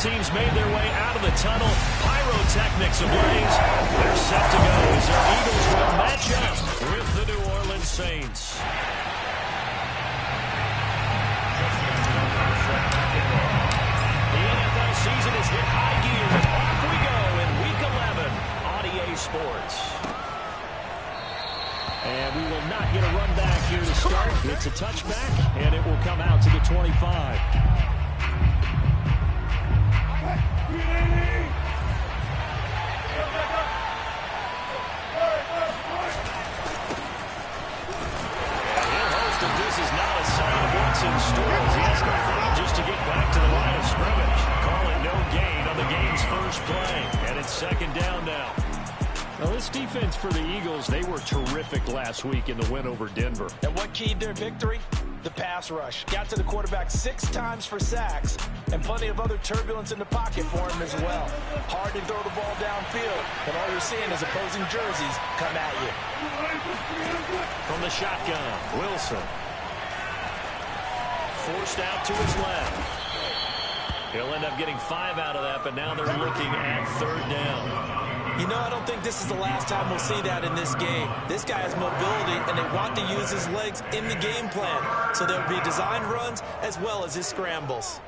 teams made their way out of the tunnel. Pyrotechnics ablaze. They're set to go as their Eagles will match up with the New Orleans Saints. The NFL season is hit high gear, and off we go in Week 11 on EA Sports. And we will not get a run back here to start. It's a touchback, and it will come out to the 25. This is not a sign of what's in store as he has to fight just to get back to the line of scrimmage. Call it no gain on the game's first play, and it's second down now. Well, this defense for the Eagles, they were terrific last week in the win over Denver. And what keyed their victory? The pass rush. Got to the quarterback 6 times for sacks, and plenty of other turbulence in the pocket for him as well. Hard to throw the ball downfield, and all you're seeing is opposing jerseys come at you. From the shotgun, Wilson. Forced out to his left. He'll end up getting 5 out of that, but now they're looking at third down. You know, I don't think this is the last time we'll see that in this game. This guy has mobility, and they want to use his legs in the game plan. So there'll be designed runs as well as his scrambles.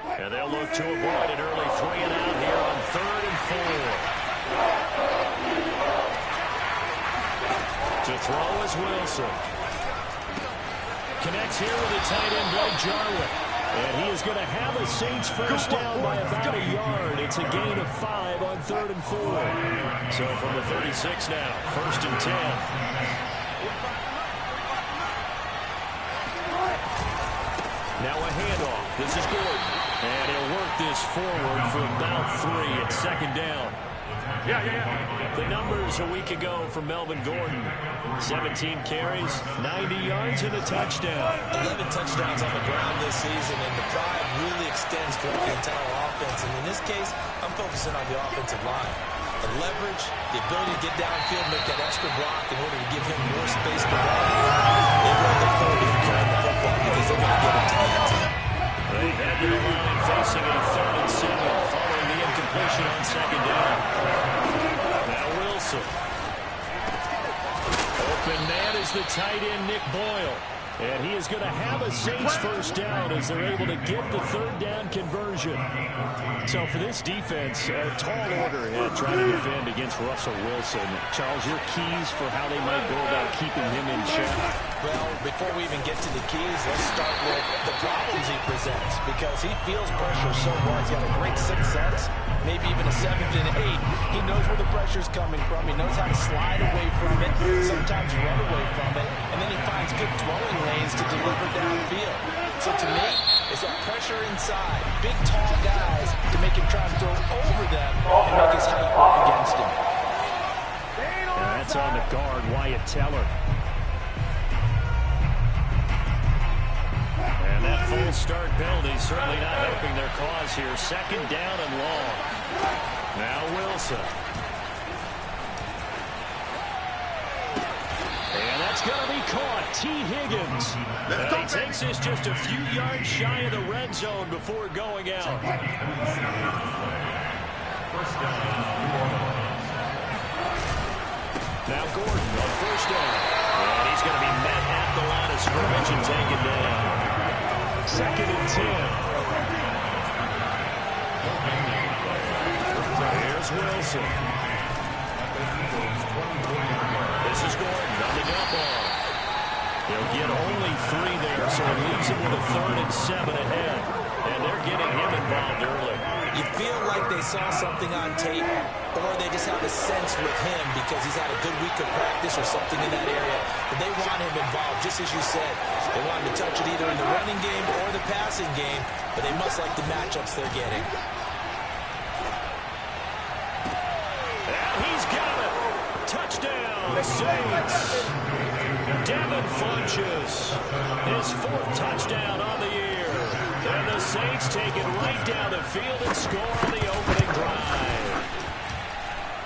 And they'll look to avoid an early 3 and out here on third and 4. To throw is Wilson. Connects here with a tight end, Blake Jarwin. And he is going to have a Saints first down by about a yard. It's a gain of 5 on third and 4. So from the 36 now, first and 10. Now a handoff. This is Gordon. And he'll work this forward for about 3 at second down. The numbers a week ago from Melvin Gordon. 17 carries, 90 yards, and a touchdown. 11 touchdowns on the ground this season, and the pride really extends throughout the entire offense. And in this case, I'm focusing on the offensive line. The leverage, the ability to get downfield, make that extra block in order to give him more space to run. They will look forward to him carrying the football because they're going to get him to the end zone. They head to the line facing a third and 7 following the incompletion on second down. Now Wilson. Open man is the tight end, Nick Boyle. And he is going to have a Saints first down as they're able to get the third down conversion. So for this defense, a tall order ahead trying to defend against Russell Wilson. Charles, your keys for how they might go about keeping him in check? Well, before we even get to the keys, let's start with the problems he presents, because he feels pressure so well. He's got a great sixth sense, maybe even a 7th and 8. He knows where the pressure's coming from. He knows how to slide away from it, sometimes run away from it, and then he finds good throwing lanes to deliver downfield. So to me, it's that pressure inside, big, tall guys to make him try and throw over them and make his height work against him. And that's on the guard, Wyatt Teller. And that full start penalty certainly not helping their cause here. Second down and long. Now Wilson. And that's going to be caught. T. Higgins. He takes this just a few yards shy of the red zone before going out. Now Gordon on first down. And he's going to be met at the line of scrimmage and taken down. Second and 10. Here's Wilson. This is Gordon on the dump off. He'll get only 3 there, so it leaves him with a third and 7 ahead. And they're getting him involved early. You feel like they saw something on tape, or they just have a sense with him because he's had a good week of practice or something in that area. But they want him involved, just as you said. They want him to touch it either in the running game or the passing game, but they must like the matchups they're getting. And he's got it. Touchdown, Saints. Devin Funchess, his 4th touchdown on the year. And the Saints take it right down the field and score on the opening drive.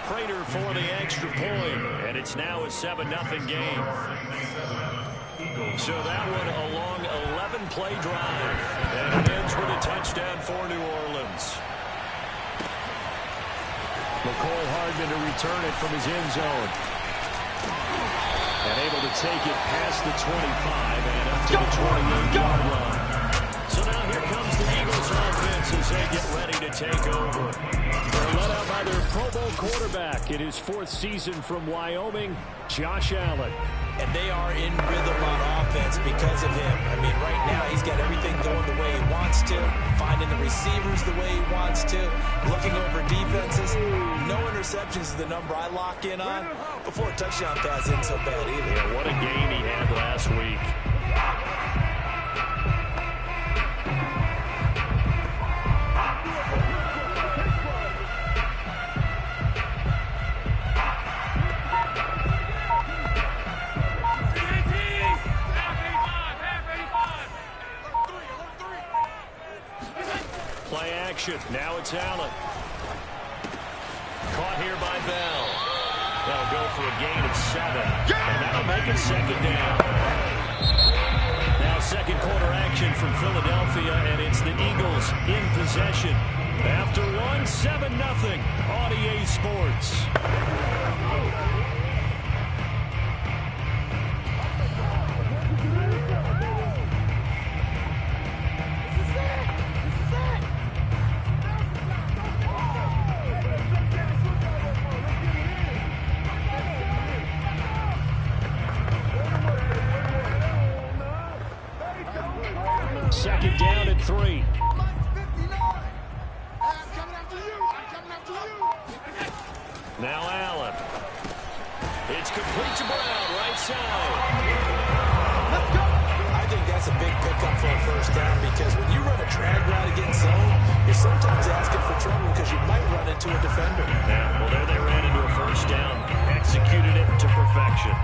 Prater for the extra point, and it's now a 7-0 game. So that one a long 11-play drive, and it ends with a touchdown for New Orleans. McCole Hardman to return it from his end zone. And able to take it past the 25 and up to the 28-yard line. So now here comes the Eagles offense as they get ready to take over. They're led out by their Pro Bowl quarterback in his 4th season from Wyoming, Josh Allen. And they are in rhythm on offense because of him. I mean, right now he's got everything going the way he wants to, finding the receivers the way he wants to, looking over defenses. No interceptions is the number I lock in on. Before a touchdown pass isn't so bad either. Yeah, what a game he had last week. Play action. Now it's Allen. Caught here by Bell. They'll go for a gain of 7. And that'll make it 2nd down. Now 2nd quarter action from Philadelphia, and it's the Eagles in possession. After 7-0 on EA Sports. Second down at 3. Now Allen. It's complete to Brown, right side. I think that's a big pickup for a 1st down because when you run a drag route against zone, you're sometimes asking for trouble because you might run into a defender. Yeah, well, there they ran into a 1st down. Executed it to perfection.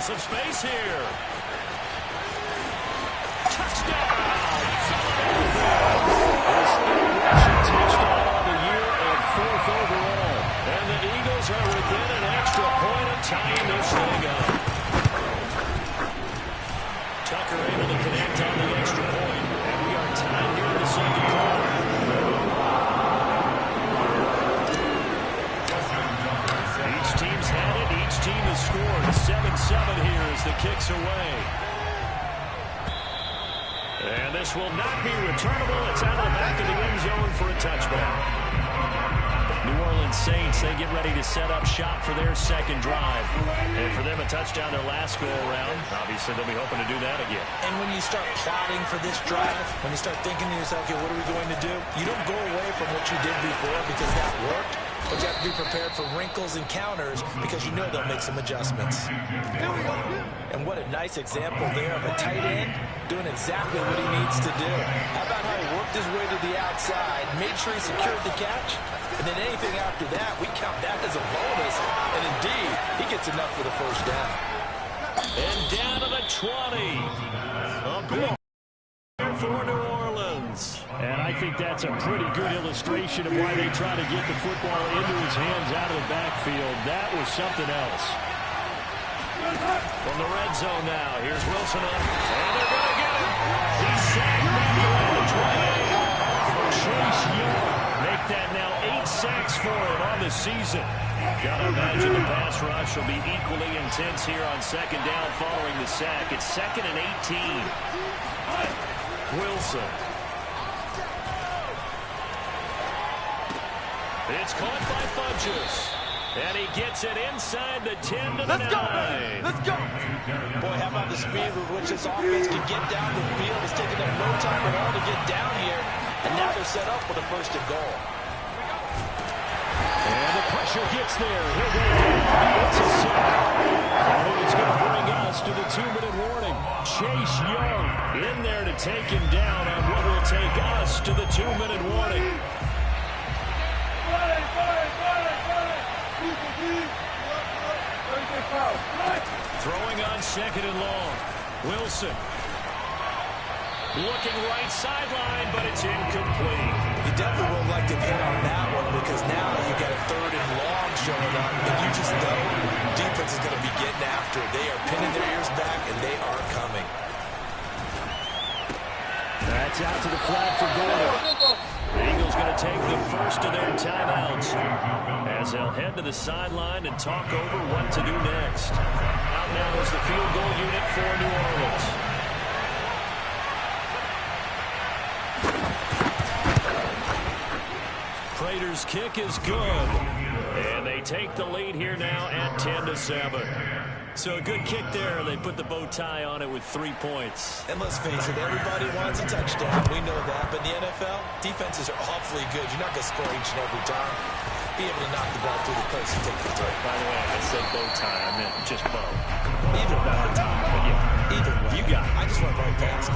Some space here. Touchdown! His 3rd rushing touchdown on the year and 4th overall. And the Eagles are within an extra point of tying this thing up. Tucker able to connect on the extra point. And we are tied here in the 2nd quarter. Each team's had it. Each team has scored. 7-7 here as the kick's away. And this will not be returnable. It's out of the back of the end zone for a touchback. New Orleans Saints, they get ready to set up shop for their 2nd drive. And for them, a touchdown their last go-around. Obviously, they'll be hoping to do that again. And when you start plotting for this drive, when you start thinking to yourself, okay, what are we going to do? You don't go away from what you did before because that worked. But you have to be prepared for wrinkles and counters because you know they'll make some adjustments. And what a nice example there of a tight end doing exactly what he needs to do. How about how he worked his way to the outside, made sure he secured the catch, and then anything after that, we count that as a bonus. And indeed, he gets enough for the 1st down. And down to the 20. A big for New Orleans. And I think that's a pretty good illustration of why they try to get the football into his hands out of the backfield. That was something else. From the red zone now, here's Wilson up. And they're going to get him. He's sacked back around the 28. Chase Young. Make that now 8 sacks for him on the season. Gotta imagine the pass rush will be equally intense here on 2nd down following the sack. It's 2nd and 18. Wilson. It's caught by Funches. And he gets it inside the 10 to the 9. Let's go! Boy, how about the speed with which this offense can get down the field. It's taken them no time at all to get down here. And now they're set up for the 1st and goal. And the pressure gets there. He'll go down. It's a sack. And it's going to bring us to the 2-minute warning. Chase Young in there to take him down on what will take us to the 2-minute warning. on 2nd and long. Wilson. Looking right sideline, but it's incomplete. You definitely would like to hit on that one because now you got a 3rd and long showing up, and you just know defense is going to be getting after it. They are pinning their ears back, and they are coming. That's out to the flat for Gordon. The Eagles going to take the first of their timeouts as they'll head to the sideline and talk over what to do next. Out now is the field goal unit for New Orleans. Prater's kick is good. And they take the lead here now at 10-7. So a good kick there. They put the bow tie on it with 3 points. And let's face it, everybody wants a touchdown. We know that. But in the NFL, defenses are awfully good. You're not going to score each and every time. Be able to knock the ball through the place and take the throw. By the way, I said bow tie. I meant just bow. Either not the tie, but yeah. Either way. You got it. I just went right past it.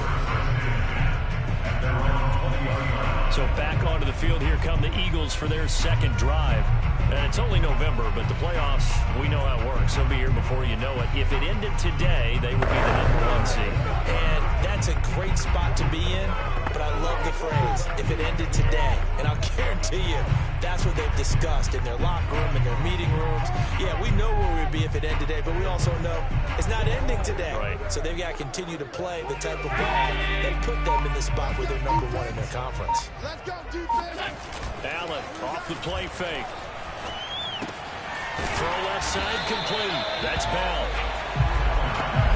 So back onto the field, here come the Eagles for their 2nd drive. And it's only November, but the playoffs, we know how it works. They'll be here before you know it. If it ended today, they would be the #1 seed. And that's a great spot to be in, but I love the phrase, if it ended today. And I'll guarantee you, that's what they've discussed in their locker room, in their meeting rooms. Yeah, we know where we'd be if it ended today, but we also know it's not ending today. Right. So they've got to continue to play the type of ball that put them in the spot where they're #1 in their conference. Let's go, defense. Allen off the play fake. Throw left side complete. That's Bell.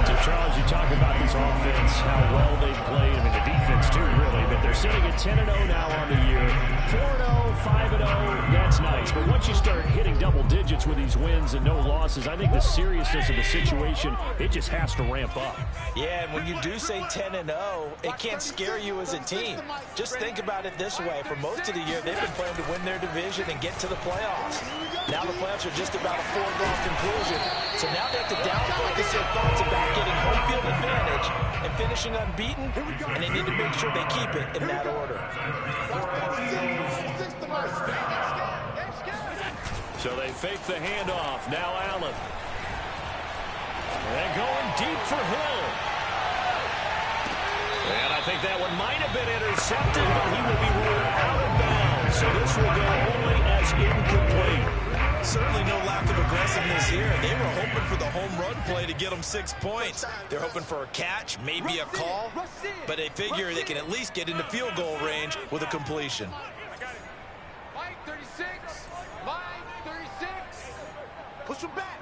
So, Charles, you talk about this offense, how well they've played. I mean, the defense, too, really. But they're sitting at 10-0 now on the year. 4-0, 5-0, that's nice. But once you start hitting double digits with these wins and no losses, I think the seriousness of the situation, it just has to ramp up. Yeah, and when you do say 10-0, it can't scare you as a team. Just think about it this way. For most of the year, they've been playing to win their division and get to the playoffs. Now the playoffs are just about a foregone conclusion. So now they have to down-focus their thoughts about getting home field advantage and finishing unbeaten, and they need to make sure they keep it in that order. So they fake the handoff. Now Allen. And going deep for Hill. And I think that one might have been intercepted, but he will be ruled out of bounds. So this will go only as incomplete. Certainly no lack of aggressiveness here. They were hoping for the home run play to get them 6 points. They're hoping for a catch, maybe a call, but they figure they can at least get into field goal range with a completion. Mike 36. Mike 36. Push him back.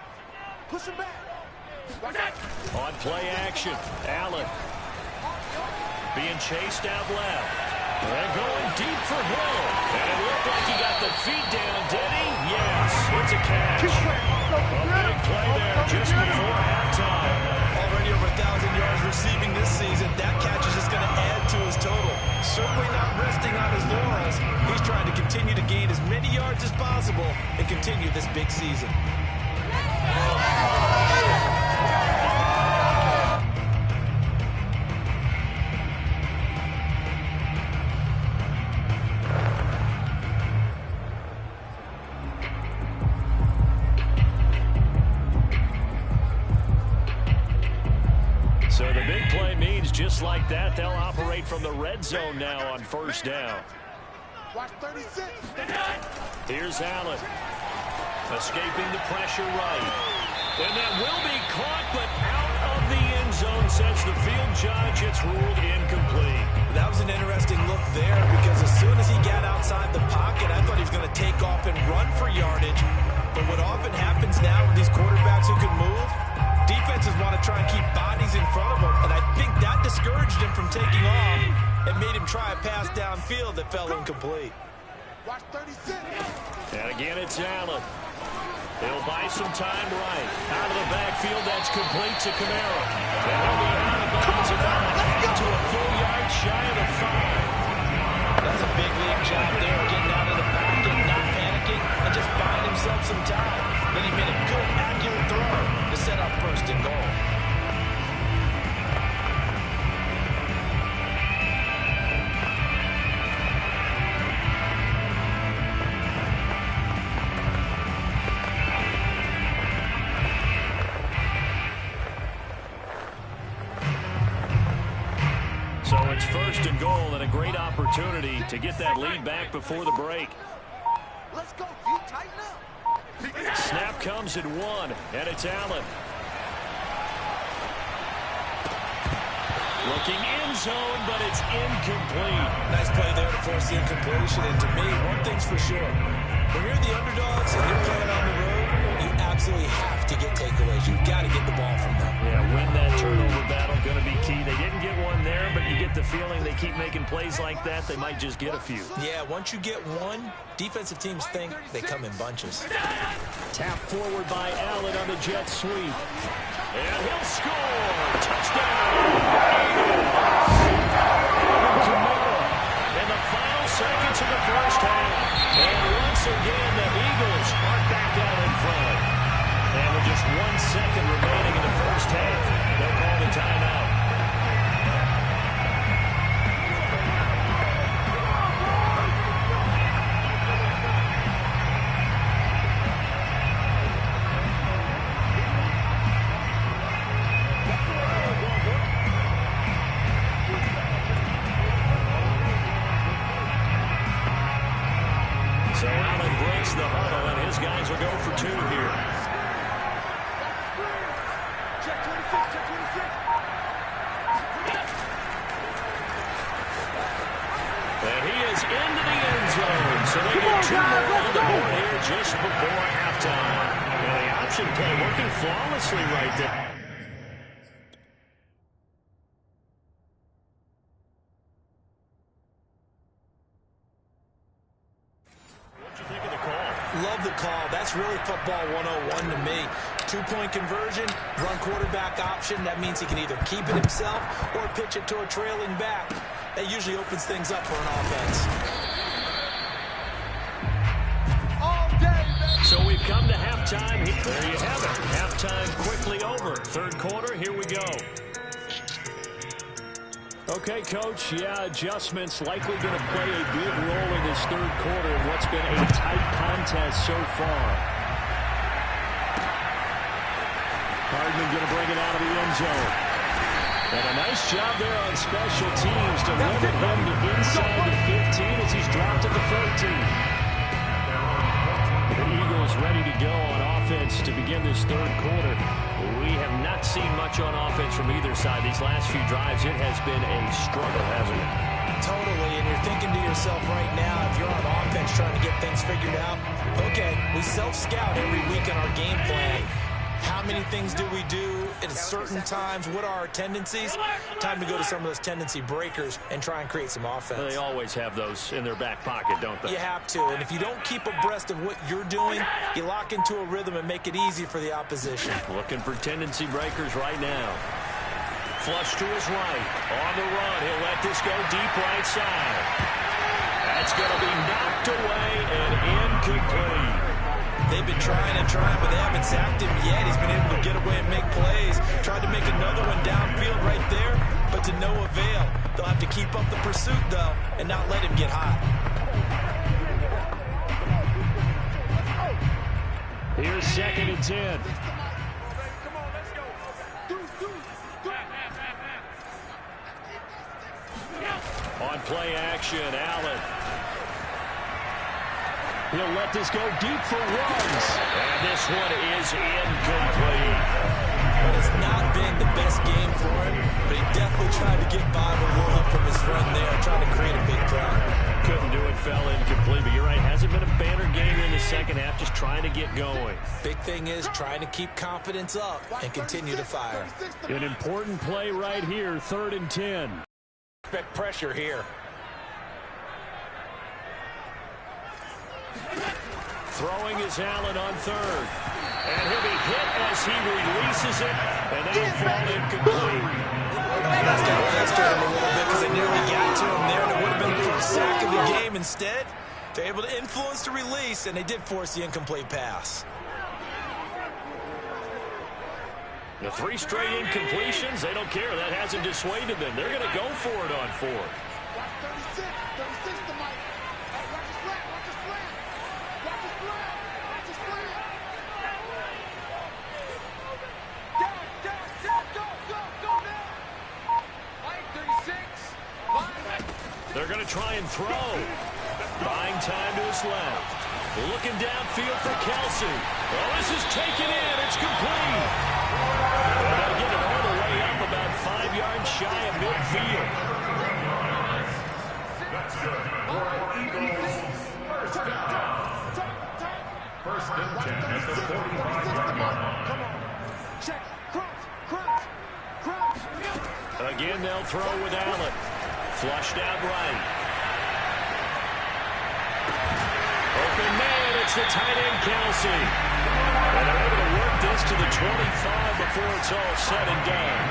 Push him back. On play action, Allen. Being chased out left. And going deep for Hill. And it looked like he got the feet down, did he? Yes, it's a catch. A big play there just before halftime. Already over 1,000 yards receiving this season. That catch is just going to add to his total. Certainly not resting on his laurels. He's trying to continue to gain as many yards as possible and continue this big season. So the big play means just like that, they'll operate from the red zone now on 1st down. Watch 36. Here's Allen. Escaping the pressure right. And that will be caught, but out of the end zone, says the field judge. It's ruled incomplete. That was an interesting look there because as soon as he got outside the pocket, I thought he was going to take off and run for yardage. But what often happens now with these quarterbacks who can move, defenses want to try and keep bodies in front of them, and I think that discouraged him from taking off and made him try a pass downfield that fell incomplete. Watch 36. And again, it's Allen. He'll buy some time right. Out of the backfield, that's complete to Kamara. And he'll be out of bounds about a half to a full yard shy of the 5. That's a big league job there, getting out of the pocket, not panicking, and just buying himself some time. Then he made a good, accurate throw to set up 1st and goal. opportunity to get that lead back before the break. Let's go, G. Tighten up. Snap comes at 1, and it's Allen. Looking end zone, but it's incomplete. Nice play there to force the incompletion. And to me, one thing's for sure. When you're the underdogs and you're playing on the road, you absolutely have to get takeaways. You've got to get the ball from them. Yeah, win that turnover battle, going to be key. They didn't get one there, but you get the feeling they keep making plays like that, they might just get a few. Yeah, once you get one, defensive teams think they come in bunches. Tap forward by Allen on the jet sweep. And he'll score! Touchdown! In the final seconds of the first half. And once again, the Eagles are back out in front. And with just 1 second remaining in the first half, they'll call the timeout. So Allen breaks the huddle, and his guys will go for 2 here. Check 26, check 26. And he is into the end zone. So they get 2 more on the board here just before halftime. And the option play working flawlessly right there. Love the call. That's really football 101 to me. 2-point conversion, run quarterback option. That means he can either keep it himself or pitch it to a trailing back. That usually opens things up for an offense. All day, baby. So we've come to halftime. There you have it. Halftime quickly over. Third quarter, here we go. Okay, Coach, yeah, adjustments likely going to play a big role in this third quarter in what's been a tight contest so far. Hardman going to bring it out of the end zone. And a nice job there on special teams to limit him to inside the 15 as he's dropped at the 14. The Eagles ready to go on offense to begin this third quarter. We have not seen much on offense from either side. These last few drives, it has been a struggle, hasn't it? Totally, and you're thinking to yourself right now, if you're on offense trying to get things figured out, okay, we self-scout every week in our game plan. How many things do we do at certain times? What are our tendencies? Time to go to some of those tendency breakers and try and create some offense. They always have those in their back pocket, don't they? You have to, and if you don't keep abreast of what you're doing, you lock into a rhythm and make it easy for the opposition. Looking for tendency breakers right now. Flush to his right. On the run, he'll let this go deep right side. That's going to be knocked away and incomplete. They've been trying and trying, but they haven't sacked him yet. He's been able to get away and make plays. Tried to make another one downfield right there, but to no avail. They'll have to keep up the pursuit, though, and not let him get hot. Here's 2nd and 10. Come on, let's go. On play action, Allen. He'll let this go deep for runs. And this one is incomplete. But it's not been the best game for him, but he definitely tried to get by with a little help from his run there, trying to create a big play. Couldn't do it, fell incomplete. But you're right, hasn't been a banner game in the second half, just trying to get going. Big thing is trying to keep confidence up and continue to fire. An important play right here, 3rd and 10. Expect pressure here. Throwing is Allen on 3rd. And he'll be hit as he releases it, and that'll fall incomplete. That's got to frustrate him a little bit because they nearly got to him there, and it would have been the first sack of the game. Instead, they're able to influence the release, and they did force the incomplete pass. The 3 straight incompletions, they don't care. That hasn't dissuaded them. They're going to go for it on 4th. Watch 36, 36 to Mike. Hey, watch the slant, watch the slant. Watch the slant, watch the slant. Down, go now. Mike, 36. Mike. They're going to try and throw. Buying time to his left. Looking downfield for Kelsey. Oh, this is taken in. It's complete. They'll get it all the way up about 5 yards shy of midfield. That's good. For Eagles, first down. First and 10 at the 45-yard line. Come on. Check. Crunch. Again, they'll throw with Allen. Flushed out right. Open man, it's the tight end, Kelsey. And they're able to work this to the 25 before it's all said and done.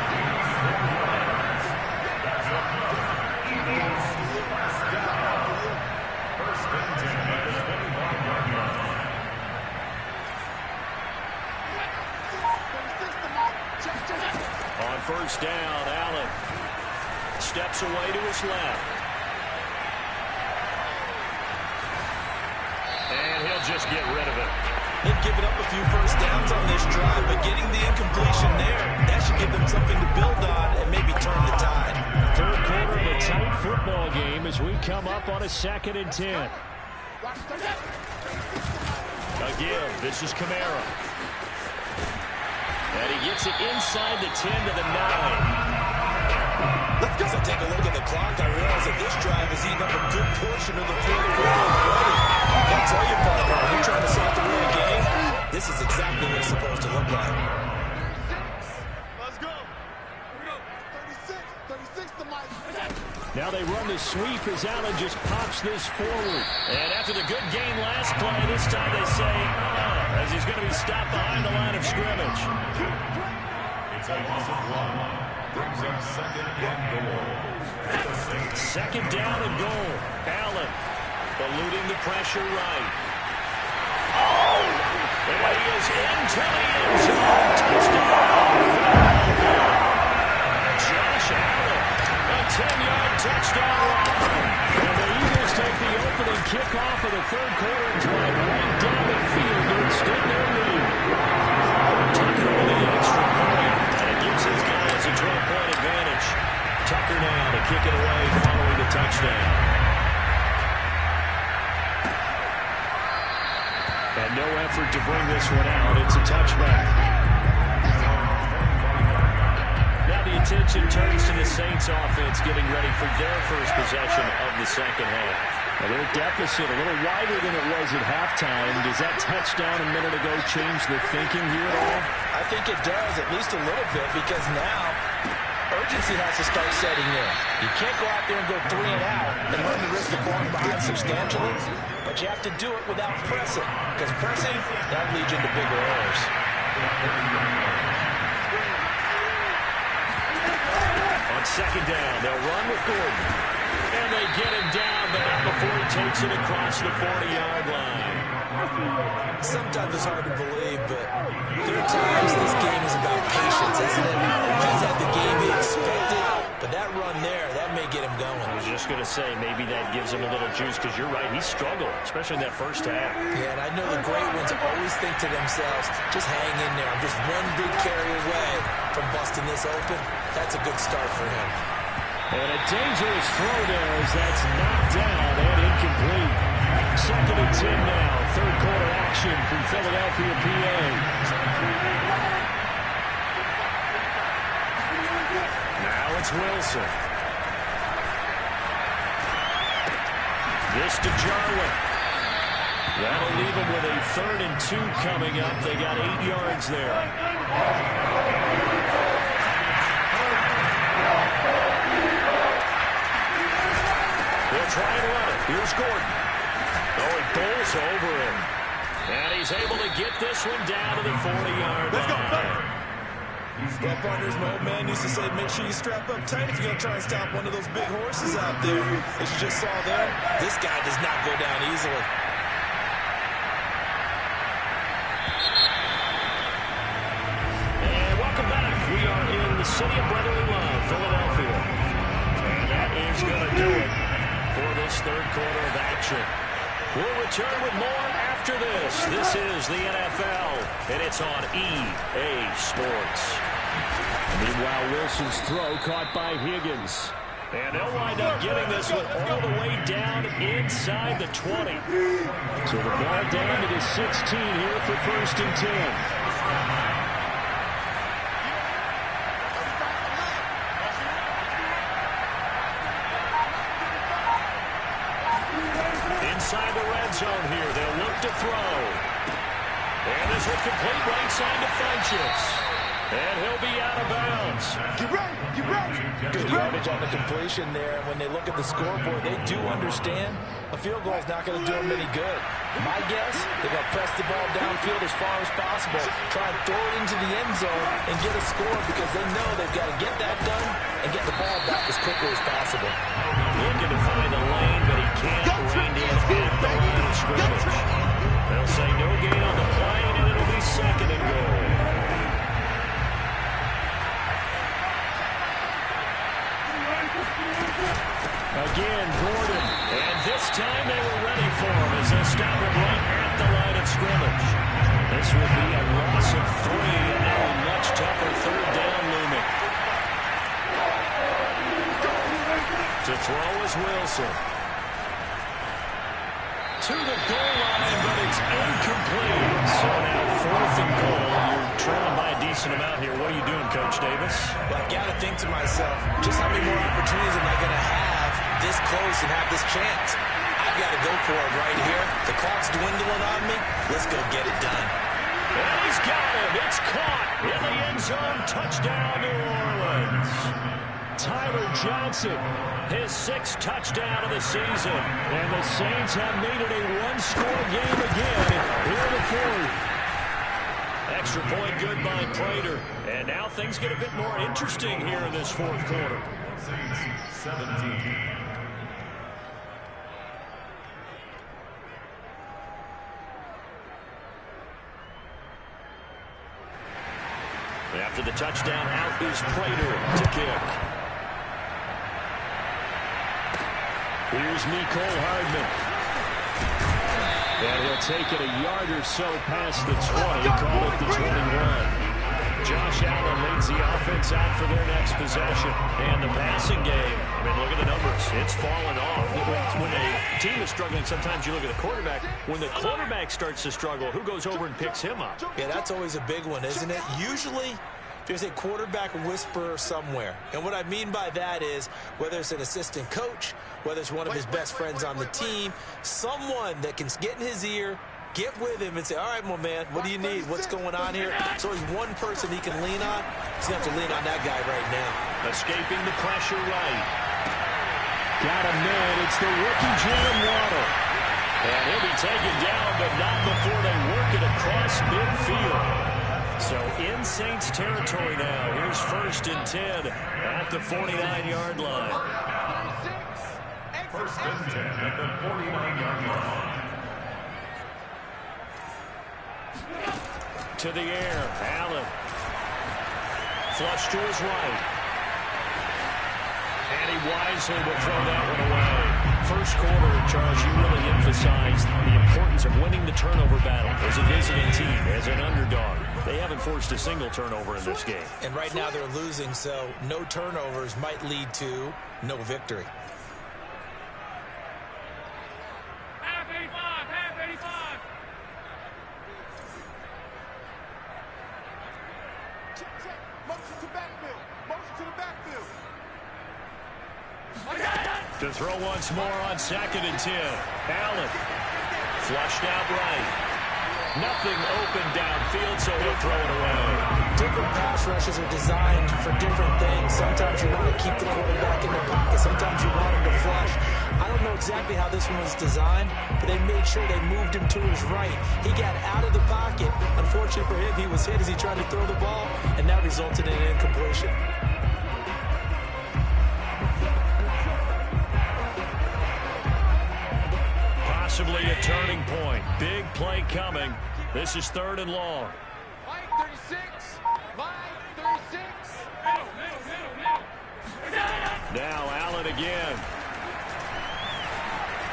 First and 10 at the 25-yard line. On first down, Allen steps away to his left. And he'll just get rid of it. They've given up a few first downs on this drive, but getting the incompletion there, that should give them something to build on and maybe turn the tide. Third quarter of a tight football game as we come up on a 2nd and 10. Again, this is Kamara. And he gets it inside the 10 to the 9. As I take a look at the clock, I realize that this drive has eaten up a good portion of the fourth quarter already. I tell you, partner, when you're trying to start the real game, this is exactly what it's supposed to look like. Let's go. 36 to Mike. Now they run the sweep as Allen just pops this forward. And after the good gain last play, this time they say, as he's going to be stopped behind the line of scrimmage. It's a loss of 1. Brings up second and goal. Second down and goal. Allen eluding the pressure right. And he is into the end zone. Touchdown. Josh Allen, a 10-yard touchdown run. And the Eagles take the opening kickoff of the third quarter and drive right down the field to extend their lead. Tucker with the extra point, and it gives his guys a 12-point advantage. Tucker now to kick it away following the touchdown. And no effort to bring this one out. It's a touchback. Now the attention turns to the Saints offense getting ready for their first possession of the second half. Now their deficit a little wider than it was at halftime. Does that touchdown a minute ago change the thinking here at all? I think it does, at least a little bit, because now urgency has to start setting in. You can't go out there and go 3 and out and run the risk of falling behind substantially, but you have to do it without pressing, because pressing, that'll lead you into bigger errors. On second down, they'll run with Gordon. And they get him down, but not before he takes it across the 40-yard line. Sometimes it's hard to believe, but there are times this game is about patience, isn't it? He's had the game he expected, but that run there, that may get him going. I was just going to say, maybe that gives him a little juice, because you're right, he struggled, especially in that first half. Yeah, and I know the great ones always think to themselves, just hang in there. I'm just one big carry away from busting this open. That's a good start for him. And a dangerous throw there as that's knocked down and incomplete. Second and 10 now. Third quarter action from Philadelphia, PA. Now it's Wilson. This to Jarwin. That'll leave them with a 3rd and 2 coming up. They got 8 yards there. They'll try and run it. Here's Gordon. Oh, he bowls over him. And he's able to get this one down to the 40-yard line. Well, partners, my old man used to say, make sure you strap up tight if you're going to try and stop one of those big horses out there. As you just saw there, this guy does not go down easily. And welcome back. We are in the city of brotherly love, Philadelphia. And that is going to do it for this third quarter of action. We'll return with more after this. This is the NFL, and it's on EA Sports. Meanwhile, Wilson's throw caught by Higgins. And they'll wind up getting this one all the way down inside the 20. So the ball down to the 16 here for 1st and 10. Inside the red zone here, they'll look to throw. And this will complete right side to Funchess. And he'll be out of bounds. Get ready, get ready. Good yardage on the completion there. When they look at the scoreboard, they do understand a field goal is not going to do them any good. My guess, they're going to press the ball downfield as far as possible, try and throw it into the end zone and get a score because they know they've got to get that done and get the ball back as quickly as possible. Looking to find a lane, but he can't rein in at the line of scrimmage. They'll say no gain on the play, and it'll be 2nd and goal. Again, Gordon. And this time they were ready for him as they stop him right at the line of scrimmage. This will be a loss of 3, and now a much tougher 3rd down looming. To throw is Wilson. To the goal line, but it's incomplete. So now 4th and goal. You're trailing by a decent amount here. What are you doing, Coach Davis? Well, I've got to think to myself, just how many more opportunities am I going to have this close and have this chance? I've got to go for it right here. The clock's dwindling on me. Let's go get it done. And he's got him. It's caught in the end zone. Touchdown, New Orleans. Tyler Johnson, his 6th touchdown of the season. And the Saints have made it a one-score game again here in the 4th. Extra point good by Prater. And now things get a bit more interesting here in this 4th quarter. Saints 17. After the touchdown, out is Prater to kick. Here's Mecole Hardman. And he'll take it a yard or so past the 20, call it the 21. Josh Allen leads the offense out for their next possession. And the passing game, I mean, look at the numbers. It's fallen off. When a team is struggling, sometimes you look at the quarterback. When the quarterback starts to struggle, who goes over and picks him up? Yeah, that's always a big one, isn't it? Usually, there's a quarterback whisperer somewhere. And what I mean by that is, whether it's an assistant coach, whether it's one of his best friends on the team, someone that can get in his ear, get with him and say, all right, my man, what do you need? What's going on here? So there's one person he can lean on. He's going to have to lean on that guy right now. Escaping the pressure right. Got him man. It's the rookie Jalen Waddle. And he'll be taken down, but not before they work it across midfield. So in Saints territory now. Here's 1st and 10 at the 49-yard line. 1st and 10 at the 49-yard line. To the air, Allen. Flush to his right. And he wisely will throw that one away. First quarter, Charles, you really emphasized the importance of winning the turnover battle as a visiting team, as an underdog. They haven't forced a single turnover in this game. And right now they're losing, so no turnovers might lead to no victory. Half 85, half 85. Check, check. Motion to backfield. Motion to the backfield. To throw once more on 2nd and 10. Allen. Flushed out right. Nothing open downfield, so he'll throw it away. Different pass rushes are designed for different things. Sometimes you want to keep the quarterback in the pocket. Sometimes you want him to flush. I don't know exactly how this one was designed, but they made sure they moved him to his right. He got out of the pocket. Unfortunately for him, he was hit as he tried to throw the ball, and that resulted in an incompletion. Possibly a turning point. Big play coming. This is 3rd and long. Line 36. Line 36. Now Allen again.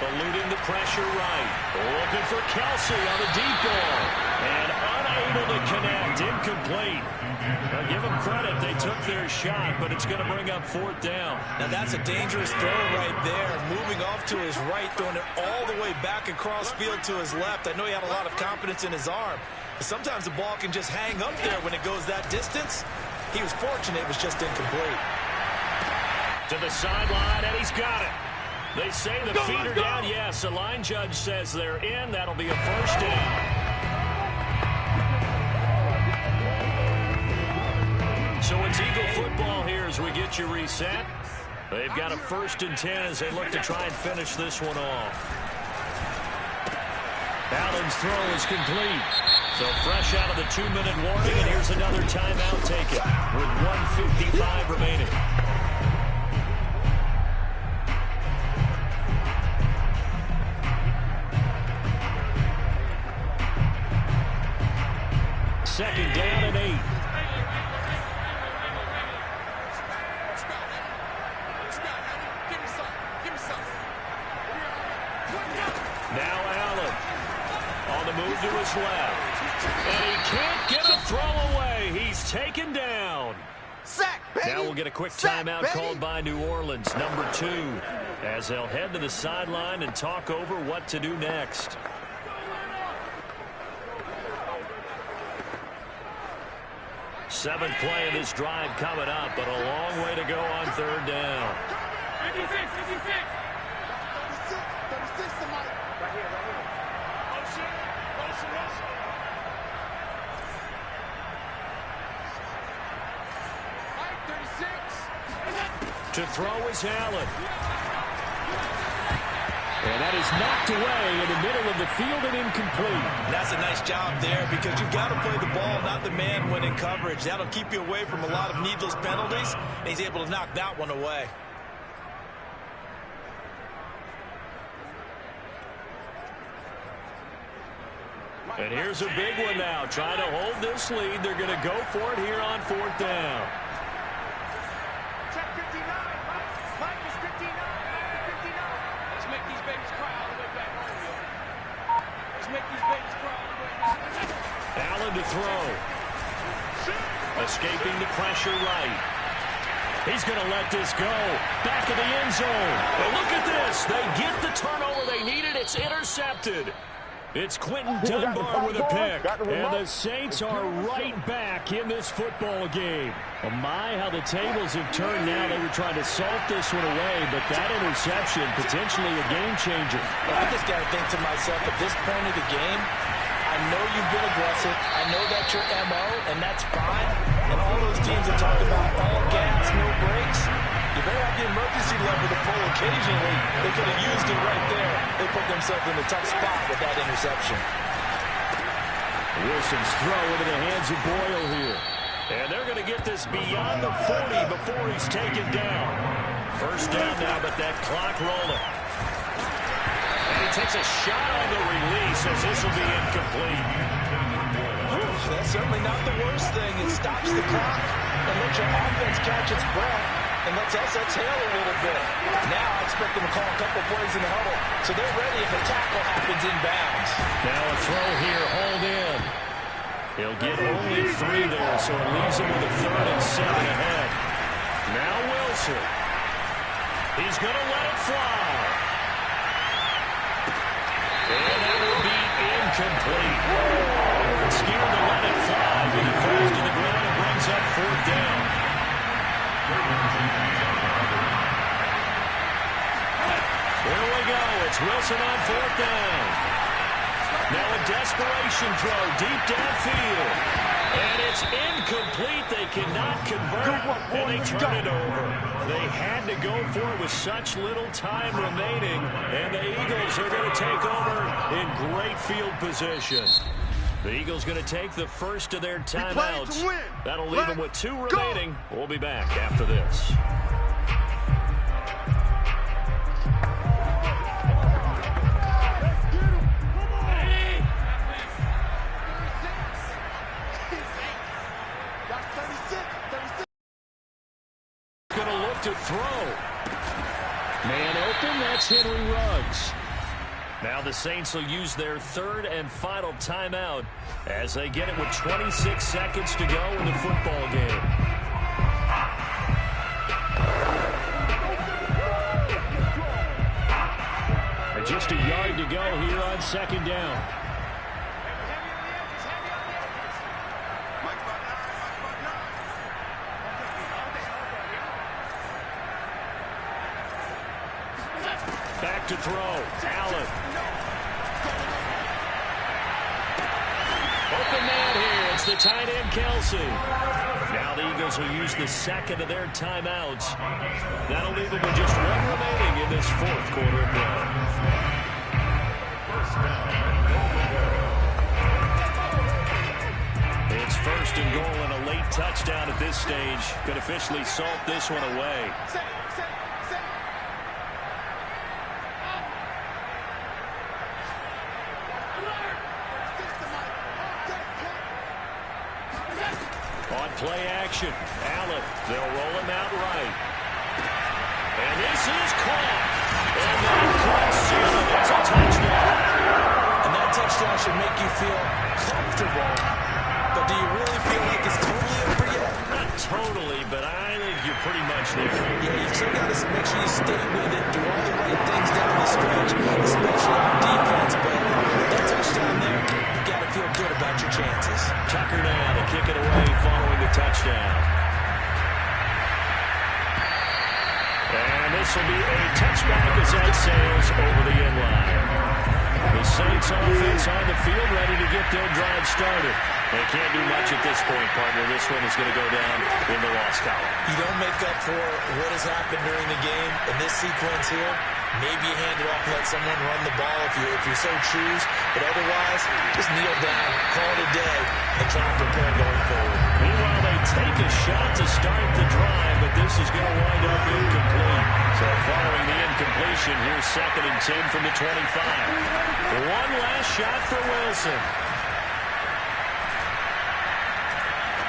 Eluding the pressure right. Looking for Kelsey on the deep ball. And unable to connect. Incomplete. Well, give them credit. They took their shot, but it's going to bring up 4th down. Now that's a dangerous throw right there. Moving off to his right, throwing it all the way back across field to his left. I know he had a lot of confidence in his arm. But sometimes the ball can just hang up there when it goes that distance. He was fortunate it was just incomplete. To the sideline, and he's got it. They say the feet are down. Yes, the line judge says they're in. That'll be a 1st down. So it's Eagle football here as we get you reset. They've got a 1st and 10 as they look to try and finish this one off. Allen's throw is complete. So fresh out of the 2-minute warning, and here's another timeout taken with 1:55 remaining. Second down and 8. Now Allen on the move to his left. And he can't get a throw away. He's taken down. Sack, baby. Now we'll get a quick timeout called by New Orleans, number 2, as they'll head to the sideline and talk over what to do next. Seventh play of this drive coming up, but a long way to go on 3rd down. 36 to Mike. Right here. Motion. Mike, 36. To throw is Allen. And that is knocked away in the middle of the field and incomplete. That's a nice job there because you've got to play the ball, not the man when in coverage. That'll keep you away from a lot of needless penalties, and he's able to knock that one away. And here's a big one now. Trying to hold this lead. They're going to go for it here on 4th down. Check 59. Mike is 59. Let's make these babies cry all the way back home, yo. Let's make these babies cry all the way back. Allen to throw. Escaping the pressure right. He's going to let this go. Back of the end zone. And look at this. They get the turnover they needed. It's intercepted. It's Quentin Dunbar with a pick. And the Saints are right back in this football game. Oh my, how the tables have turned now. They were trying to salt this one away, but that interception, potentially a game changer. I just got to think to myself, at this point of the game, I know you've been aggressive. I know that's your MO, and that's fine. And all those teams that talk about all gas, no brakes, you better have the emergency lever to pull occasionally. They could have used it right there. They put themselves in a tough spot with that interception. Wilson's throw into the hands of Boyle here. And they're going to get this beyond the 40 before he's taken down. 1st down now, but that clock rolling. And he takes a shot on the release as this will be incomplete. That's certainly not the worst thing. It stops the clock and lets your offense catch its breath and lets us exhale a little bit. Now I expect them to call a couple plays in the huddle, so they're ready if a tackle happens inbounds. Now a throw here, hold in. He'll get only 3 there, so it leaves him with a 3rd and 7 ahead. Now Wilson. He's going to let it fly. And that will be incomplete. Scared to let it fly, but it falls to the ground and brings up 4th down. Here we go. It's Wilson on 4th down. Now a desperation throw deep downfield. And it's incomplete. They cannot convert, and they turn it over. They had to go for it with such little time remaining, and the Eagles are going to take over in great field position. The Eagles going to take the first of their timeouts. That'll leave them with 2 remaining. We'll be back after this. Going to look to throw. Man open, that's Henry Ruggs. Now the Saints will use their third and final timeout as they get it with 26 seconds to go in the football game. And just a yard to go here on second down. Back to throw. Allen. Open man here. It's the tight end, Kelsey. Now the Eagles will use the second of their timeouts. That'll leave them with just one remaining in this fourth quarter of play. It's first and goal and a late touchdown at this stage. Could officially salt this one away. On play action, Allen, they'll roll him out right. And this is caught. And that cuts in. It's a touchdown. And that touchdown should make you feel comfortable. But do you really feel like it's totally over yet? Not totally, but I think you're pretty much there. Yeah, you still got to make sure you stay with it, do all the right things down the stretch, especially on defense. But that touchdown there, you got to feel good about your chances. Tucker now to kick it away following the touchdown. And this will be a touchback as that sails over the end line. The Saints offense on the field ready to get their drive started. They can't do much at this point, partner. This one is going to go down in the loss column. You don't make up for what has happened during the game in this sequence here. Maybe you hand it off and let someone run the ball if you so choose. But otherwise, just kneel down, call it a day, and try and prepare going forward. Meanwhile, they take a shot to start the drive, but this is going to wind up incomplete. So following the incompletion, here's 2nd and 10 from the 25. One last shot for Wilson.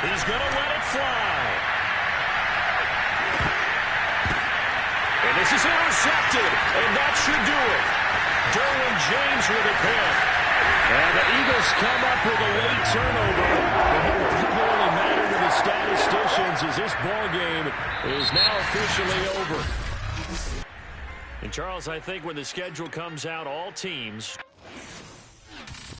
He's going to let it fly. And this is intercepted, and that should do it. Derwin James with a pick. And the Eagles come up with a late turnover. But it doesn't really matter to the statisticians as this ball game is now officially over. And Charles, I think when the schedule comes out, all teams